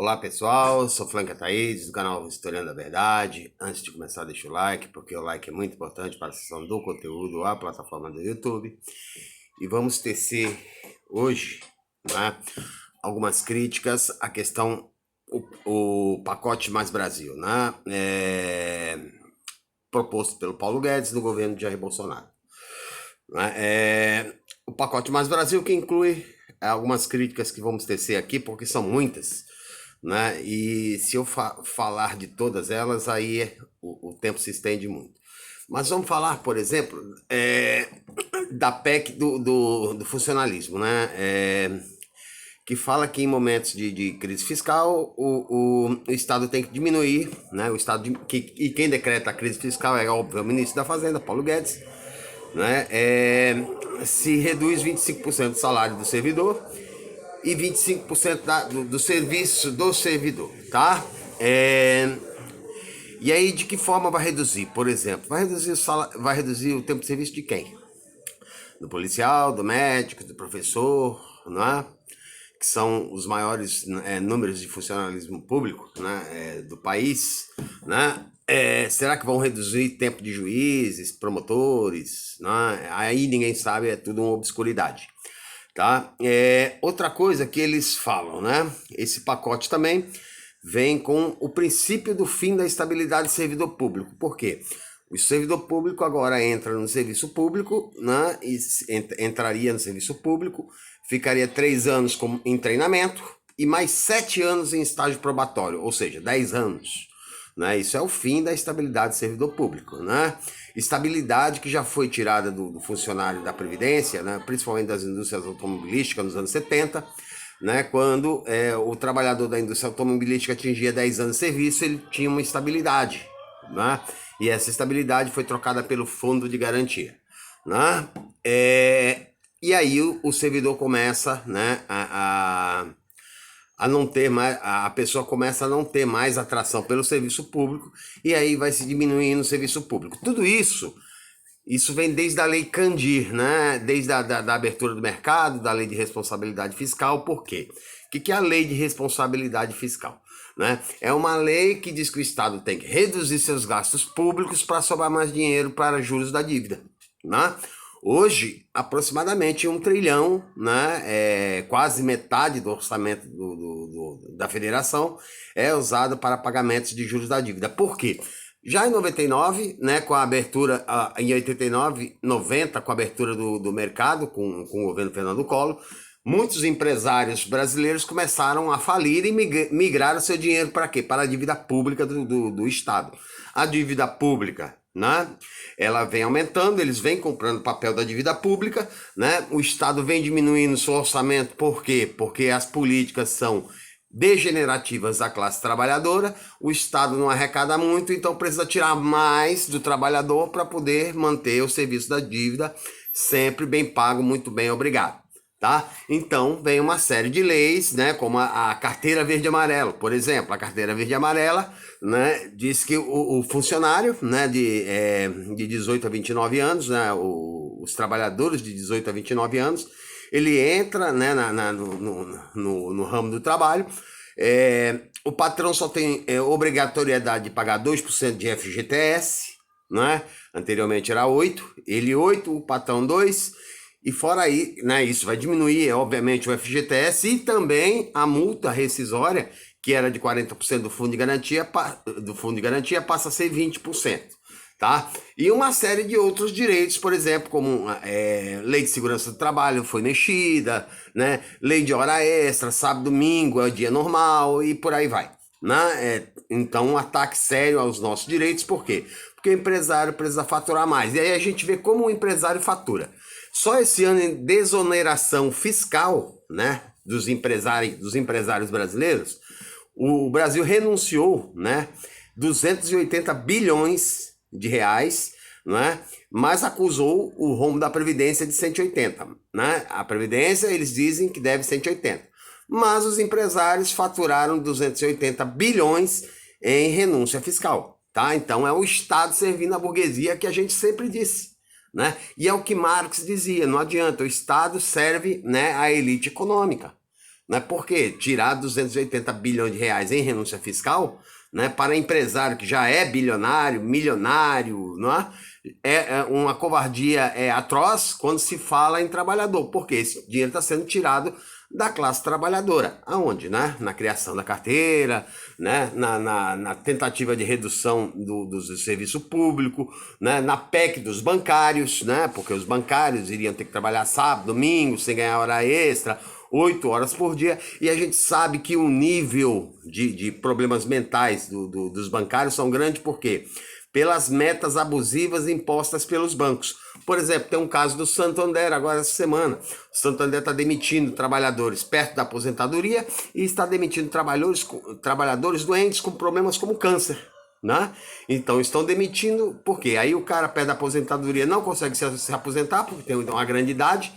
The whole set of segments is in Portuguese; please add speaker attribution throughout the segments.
Speaker 1: Olá pessoal, sou Franca Thaís do canal Historiando da Verdade. Antes de começar, deixa o like, porque o like é muito importante para a sessão do conteúdo, a plataforma do YouTube. E vamos tecer hoje, né, algumas críticas à questão, o pacote Mais Brasil, né, proposto pelo Paulo Guedes no governo de Jair Bolsonaro. O pacote Mais Brasil que inclui algumas críticas que vamos tecer aqui, porque são muitas, né? E se eu falar de todas elas, aí o tempo se estende muito. Mas vamos falar, por exemplo, da PEC do funcionalismo, né? Que fala que em momentos de crise fiscal o Estado tem que diminuir, né? E quem decreta a crise fiscal é, óbvio, o ministro da Fazenda, Paulo Guedes, né? Se reduz 25% do salário do servidor e 25% do serviço do servidor, tá? E aí, de que forma vai reduzir? Por exemplo, vai reduzir o tempo de serviço de quem? Do policial, do médico, do professor, não é? Que são os maiores números de funcionalismo público, né, do país, né? Será que vão reduzir tempo de juízes, promotores? Né? Aí ninguém sabe, é tudo uma obscuridade. Tá? Outra coisa que eles falam, né? Esse pacote também vem com o princípio do fim da estabilidade do servidor público. Por quê? O servidor público agora entra no serviço público, né? E entraria no serviço público, ficaria 3 anos em treinamento e mais 7 anos em estágio probatório, ou seja, 10 anos. Né? Isso é o fim da estabilidade do servidor público, né? Estabilidade que já foi tirada do funcionário da Previdência, né? Principalmente das indústrias automobilísticas nos anos 70, né? Quando o trabalhador da indústria automobilística atingia 10 anos de serviço, ele tinha uma estabilidade, né? E essa estabilidade foi trocada pelo fundo de garantia, né? E aí o servidor começa, né, a não ter mais, a pessoa começa a não ter mais atração pelo serviço público e aí vai se diminuindo o serviço público. Tudo isso vem desde a lei Candir, né? Desde da abertura do mercado, da lei de responsabilidade fiscal. Por quê? O que é a lei de responsabilidade fiscal? Né? É uma lei que diz que o Estado tem que reduzir seus gastos públicos para sobrar mais dinheiro para juros da dívida. Né? Hoje, aproximadamente 1 trilhão, né, quase metade do orçamento da federação é usado para pagamentos de juros da dívida. Por quê? Já em 99, né, com a abertura, em 89, 90, com a abertura do mercado, com o governo Fernando Collor, muitos empresários brasileiros começaram a falir e migraram seu dinheiro para quê? Para a dívida pública do Estado. A dívida pública, né, ela vem aumentando, eles vêm comprando papel da dívida pública, né, o Estado vem diminuindo seu orçamento. Por quê? Porque as políticas são degenerativas da classe trabalhadora, o Estado não arrecada muito, então precisa tirar mais do trabalhador para poder manter o serviço da dívida sempre bem pago, muito bem, obrigado. Tá? Então vem uma série de leis, né, como a carteira verde e amarela, por exemplo. A carteira verde e amarela, né, diz que o funcionário, né, de 18 a 29 anos, né, os trabalhadores de 18 a 29 anos, ele entra, né, no ramo do trabalho. O patrão só tem obrigatoriedade de pagar 2% de FGTS, né? Anteriormente era 8%, ele 8%, o patrão 2%. E fora aí, né, isso vai diminuir, obviamente, o FGTS e também a multa rescisória, que era de 40% do fundo de garantia, passa a ser 20%. Tá? E uma série de outros direitos, por exemplo, como lei de segurança do trabalho foi mexida, né? Lei de hora extra, sábado, domingo é o dia normal e por aí vai. Né? Então, um ataque sério aos nossos direitos, por quê? Porque o empresário precisa faturar mais. E aí a gente vê como o empresário fatura. Só esse ano em desoneração fiscal, né, dos empresários brasileiros, o Brasil renunciou, né, 280 bilhões de reais, né, mas acusou o rombo da Previdência de 180. Né? A Previdência, eles dizem que deve 180. Mas os empresários faturaram 280 bilhões em renúncia fiscal. Tá? Então é o Estado servindo a burguesia que a gente sempre disse. Né? E é o que Marx dizia, não adianta, o Estado serve, né, a elite econômica. Né? Por quê? Tirar 280 bilhões de reais em renúncia fiscal, né, para empresário que já é bilionário, milionário, não é? É uma covardia atroz quando se fala em trabalhador, porque esse dinheiro está sendo tirado da classe trabalhadora. Aonde? Né? Na criação da carteira, né? Na tentativa de redução do serviço público, né? Na PEC dos bancários, né? Porque os bancários iriam ter que trabalhar sábado, domingo, sem ganhar hora extra, 8 horas por dia, e a gente sabe que o nível de problemas mentais dos bancários são grandes, por quê? Pelas metas abusivas impostas pelos bancos. Por exemplo, tem um caso do Santander agora essa semana. O Santander está demitindo trabalhadores perto da aposentadoria e está demitindo trabalhadores doentes com problemas como câncer. Né? Então estão demitindo, por quê? Aí o cara perto da aposentadoria não consegue se aposentar porque tem uma grande idade,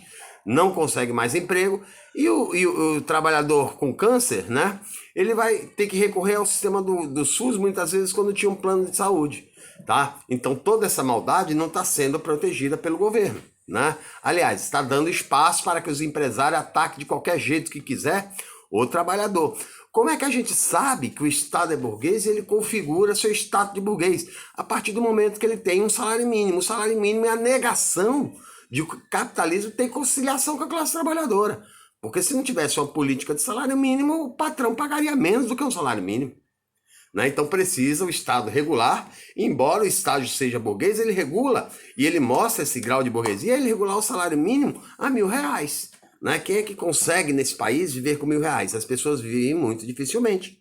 Speaker 1: não consegue mais emprego, e o trabalhador com câncer, né? Ele vai ter que recorrer ao sistema do SUS muitas vezes quando tinha um plano de saúde, tá? Então toda essa maldade não está sendo protegida pelo governo, né? Aliás, está dando espaço para que os empresários ataquem de qualquer jeito que quiser o trabalhador. Como é que a gente sabe que o Estado é burguês e ele configura seu status de burguês? A partir do momento que ele tem um salário mínimo. O salário mínimo é a negação de que o capitalismo tem conciliação com a classe trabalhadora. Porque se não tivesse uma política de salário mínimo, o patrão pagaria menos do que um salário mínimo. Né? Então precisa o Estado regular, embora o Estado seja burguês, ele regula e ele mostra esse grau de burguesia, ele regular o salário mínimo a R$ 1.000. Né? Quem é que consegue nesse país viver com R$ 1.000? As pessoas vivem muito dificilmente.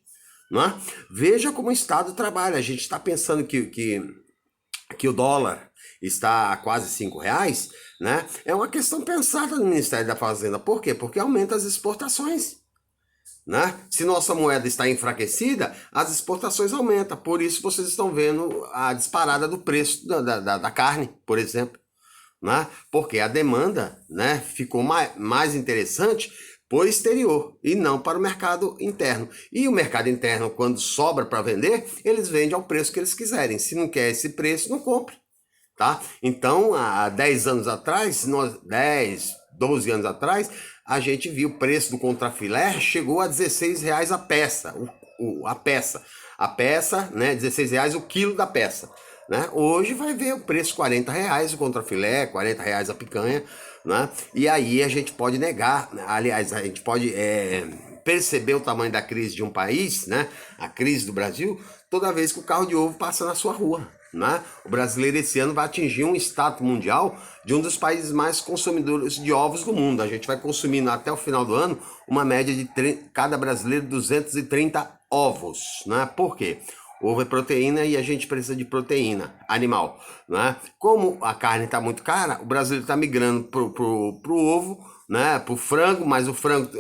Speaker 1: Né? Veja como o Estado trabalha. A gente está pensando que o dólar está a quase R$ 5, né? É uma questão pensada no Ministério da Fazenda. Por quê? Porque aumenta as exportações. Né? Se nossa moeda está enfraquecida, as exportações aumentam. Por isso vocês estão vendo a disparada do preço da carne, por exemplo. Né? Porque a demanda, né, ficou mais interessante para o exterior e não para o mercado interno. E o mercado interno, quando sobra para vender, eles vendem ao preço que eles quiserem. Se não quer esse preço, não compre. Tá? Então, há 10 anos atrás, 10, 12 anos atrás, a gente viu o preço do contrafilé chegou a R$ 16 a peça, a peça, né, R$ 16 o quilo da peça, né? Hoje vai ver o preço R$ 40 o contrafilé, R$ 40 a picanha, né? E aí a gente pode negar, aliás, a gente pode perceber o tamanho da crise de um país, né? A crise do Brasil, toda vez que o carro de ovo passa na sua rua. Né? O brasileiro esse ano vai atingir um status mundial de um dos países mais consumidores de ovos do mundo. A gente vai consumindo até o final do ano uma média de cada brasileiro 230 ovos. Né? Por quê? Ovo é proteína e a gente precisa de proteína animal. Né? Como a carne está muito cara, o brasileiro está migrando pro ovo, né? Pro frango, mas o frango,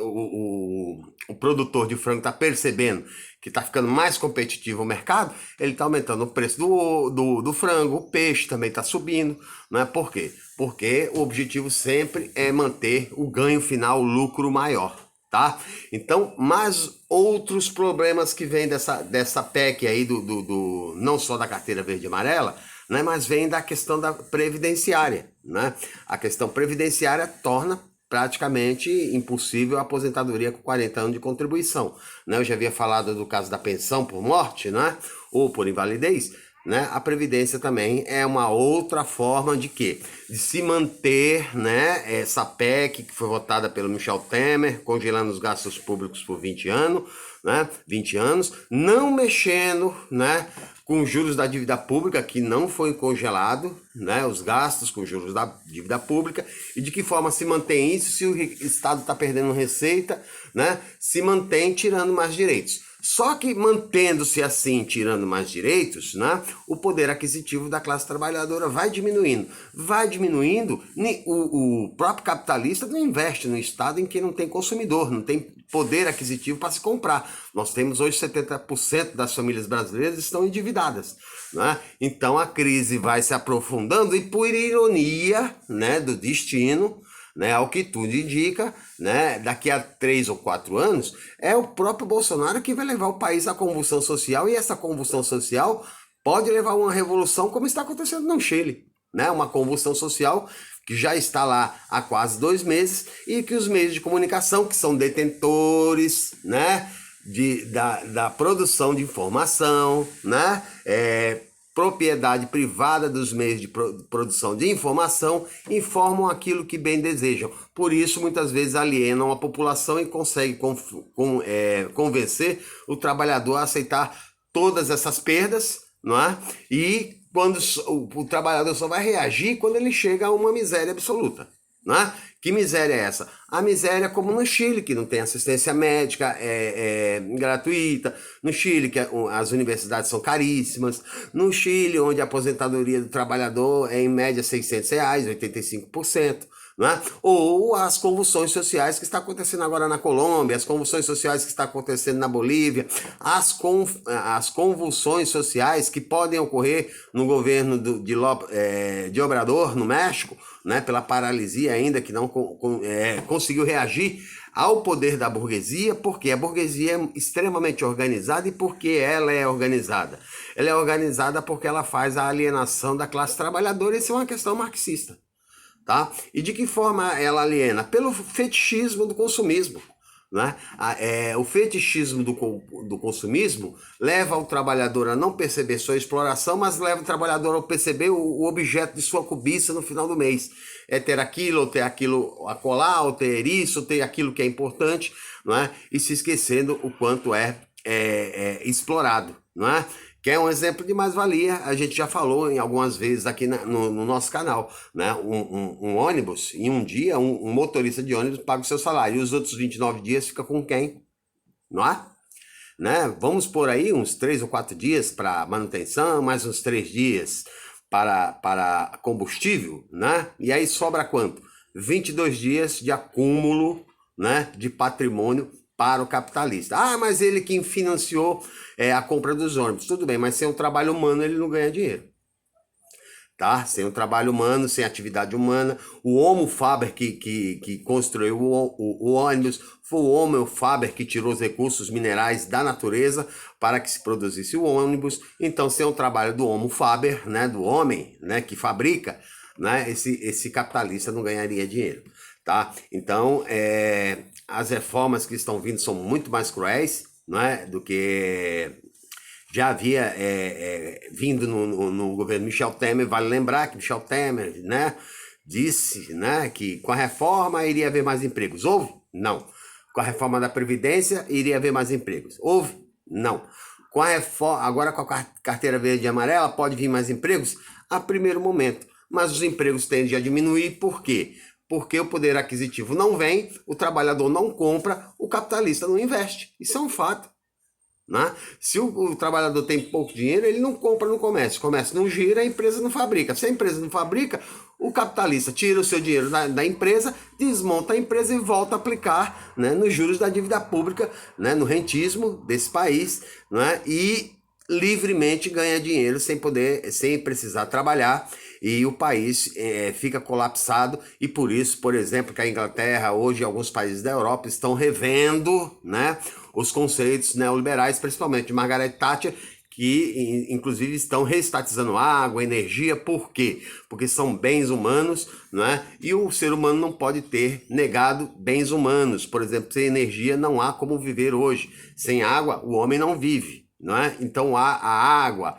Speaker 1: o produtor de frango está percebendo que está ficando mais competitivo o mercado, ele está aumentando o preço do frango, o peixe também está subindo, né? Por quê? Porque o objetivo sempre é manter o ganho final, o lucro maior, tá? Então, mais outros problemas que vêm dessa PEC aí, não só da carteira verde e amarela, né? Mas vem da questão da previdenciária, né? A questão previdenciária torna praticamente impossível a aposentadoria com 40 anos de contribuição. Né? Eu já havia falado do caso da pensão por morte, né? Ou por invalidez. Né? A previdência também é uma outra forma de quê? De se manter, né, essa PEC que foi votada pelo Michel Temer, congelando os gastos públicos por 20 anos, né? 20 anos, não mexendo, né, com juros da dívida pública, que não foi congelado, né, os gastos com juros da dívida pública, e de que forma se mantém isso se o Estado está perdendo receita, né, se mantém tirando mais direitos. Só que mantendo-se assim, tirando mais direitos, né, o poder aquisitivo da classe trabalhadora vai diminuindo. Vai diminuindo, o próprio capitalista não investe no Estado em que não tem consumidor, não tem poder aquisitivo para se comprar. Nós temos hoje 70% das famílias brasileiras estão endividadas. Né? Então a crise vai se aprofundando e, por ironia, né, do destino, né, ao que tudo indica, né, daqui a 3 ou 4 anos, é o próprio Bolsonaro que vai levar o país à convulsão social, e essa convulsão social pode levar a uma revolução como está acontecendo no Chile. né? Uma convulsão social que já está lá há quase 2 meses e que os meios de comunicação, que são detentores, né, da produção de informação, né, propriedade privada dos meios de produção de informação, informam aquilo que bem desejam. Por isso, muitas vezes alienam a população e conseguem convencer o trabalhador a aceitar todas essas perdas, não é? E quando o trabalhador só vai reagir quando ele chega a uma miséria absoluta, né? Que miséria é essa? A miséria como no Chile, que não tem assistência médica gratuita, no Chile, que as universidades são caríssimas, no Chile, onde a aposentadoria do trabalhador é em média R$600, 85%. Né? Ou as convulsões sociais que está acontecendo agora na Colômbia, as convulsões sociais que está acontecendo na Bolívia, as convulsões sociais que podem ocorrer no governo de Obrador, no México, né? Pela paralisia ainda, que não conseguiu reagir ao poder da burguesia, porque a burguesia é extremamente organizada e porque ela é organizada. Ela é organizada porque ela faz a alienação da classe trabalhadora, isso é uma questão marxista. Tá? E de que forma ela aliena? Pelo fetichismo do consumismo. Né? O fetichismo do consumismo leva o trabalhador a não perceber sua exploração, mas leva o trabalhador a perceber o objeto de sua cobiça no final do mês. É ter aquilo, ou ter aquilo a colar, ou ter isso, ou ter aquilo que é importante, não é? E se esquecendo o quanto é explorado. Não é? Que é um exemplo de mais-valia, a gente já falou em algumas vezes aqui no nosso canal, né? Um ônibus, em um dia, um motorista de ônibus paga o seu salário, e os outros 29 dias fica com quem? Não é? Né? Vamos por aí uns 3 ou 4 dias para manutenção, mais uns 3 dias para combustível, né? E aí sobra quanto? 22 dias de acúmulo, né, de patrimônio para o capitalista. Ah, mas ele que financiou a compra dos ônibus. Tudo bem, mas sem o trabalho humano ele não ganha dinheiro. Tá? Sem o trabalho humano, sem atividade humana. O Homo Faber que construiu o ônibus, foi o Homo Faber que tirou os recursos minerais da natureza para que se produzisse o ônibus. Então, sem o trabalho do Homo Faber, né, do homem, né, que fabrica, né, esse capitalista não ganharia dinheiro. Tá? Então, as reformas que estão vindo são muito mais cruéis, né, do que já havia vindo no governo Michel Temer. Vale lembrar que Michel Temer, né, disse, né, que com a reforma iria haver mais empregos. Houve? Não. Com a reforma da Previdência iria haver mais empregos. Houve? Não. Com a reforma, agora com a carteira verde e amarela pode vir mais empregos a primeiro momento, mas os empregos tendem a diminuir. Por quê? Porque o poder aquisitivo não vem, o trabalhador não compra, o capitalista não investe. Isso é um fato. Né? Se o trabalhador tem pouco dinheiro, ele não compra no comércio. O comércio não gira, a empresa não fabrica. Se a empresa não fabrica, o capitalista tira o seu dinheiro da empresa, desmonta a empresa e volta a aplicar, né, nos juros da dívida pública, né, no rentismo desse país, né, e livremente ganha dinheiro sem precisar trabalhar, e o país fica colapsado. E por isso, por exemplo, que a Inglaterra, hoje alguns países da Europa estão revendo, né, os conceitos neoliberais, principalmente de Margaret Thatcher, que inclusive estão reestatizando água, energia. Por quê? Porque são bens humanos, né? E o ser humano não pode ter negado bens humanos. Por exemplo, sem energia não há como viver hoje. Sem água o homem não vive, não é? Então a água,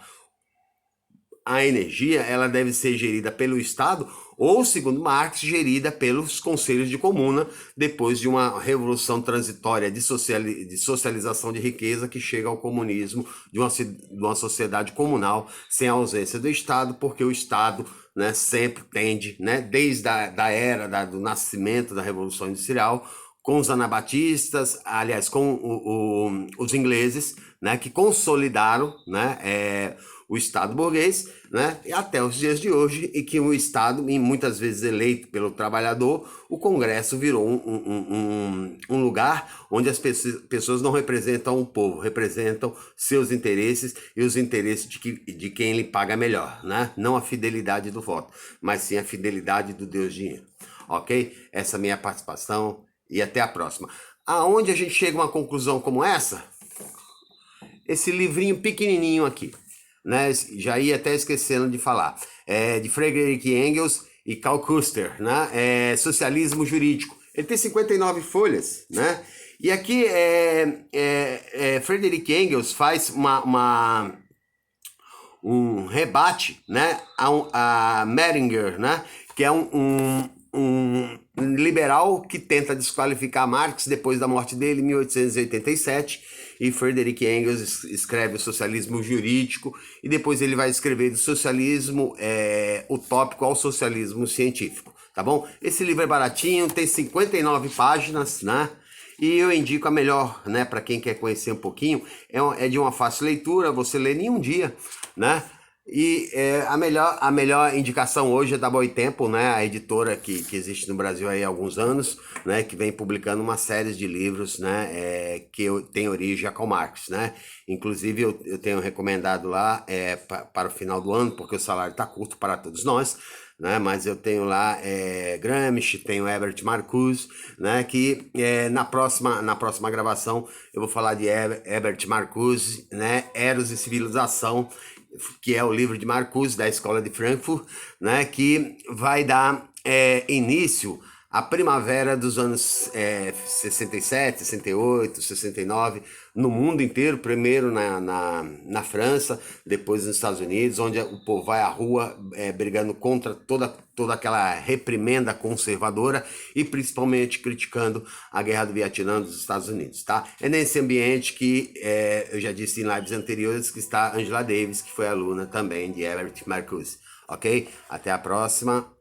Speaker 1: a energia, ela deve ser gerida pelo Estado ou, segundo Marx, gerida pelos conselhos de comuna, depois de uma revolução transitória de socialização de riqueza que chega ao comunismo, de uma sociedade comunal sem a ausência do Estado, porque o Estado, né, sempre tende, né, desde a era do nascimento da Revolução Industrial, com os anabatistas, aliás, com os ingleses, né, que consolidaram, né, o Estado burguês, né, e até os dias de hoje, e que o Estado, e muitas vezes eleito pelo trabalhador, o Congresso virou um lugar onde as pessoas não representam o povo, representam seus interesses e os interesses de quem lhe paga melhor, né? Não a fidelidade do voto, mas sim a fidelidade do Deus dinheiro. Ok? Essa é a minha participação e até a próxima. Aonde a gente chega a uma conclusão como essa? Esse livrinho pequenininho aqui. né? Já ia até esquecendo de falar. De Friedrich Engels e Karl Kuster, né? Socialismo Jurídico. Ele tem 59 folhas, né? E aqui Friedrich Engels faz um rebate, né, a Meringer, né, que é um liberal que tenta desqualificar Marx depois da morte dele em 1887, e Friedrich Engels escreve o Socialismo Jurídico, e depois ele vai escrever do socialismo utópico ao socialismo científico, tá bom? Esse livro é baratinho, tem 59 páginas, né? E eu indico a melhor, né, para quem quer conhecer um pouquinho, é de uma fácil leitura, você lê em um dia, né? E a melhor indicação hoje é da Boitempo, né? A editora que existe no Brasil aí há alguns anos, né? Que vem publicando uma série de livros, né? Que tem origem a Karl Marx, né? Inclusive eu tenho recomendado lá para o final do ano, porque o salário está curto para todos nós, né? Mas eu tenho lá Gramsci, tenho Herbert Marcuse, né? Que na próxima gravação eu vou falar de Herbert Marcuse, né? Eros e Civilização, que é o livro de Marcuse, da Escola de Frankfurt, né? Que vai dar início à primavera dos anos 67, 68, 69, no mundo inteiro, primeiro na França, depois nos Estados Unidos, onde o povo vai à rua brigando contra toda aquela reprimenda conservadora e principalmente criticando a guerra do Vietnã dos Estados Unidos, tá? É nesse ambiente que eu já disse em lives anteriores que está Angela Davis, que foi aluna também de Herbert Marcuse, ok? Até a próxima.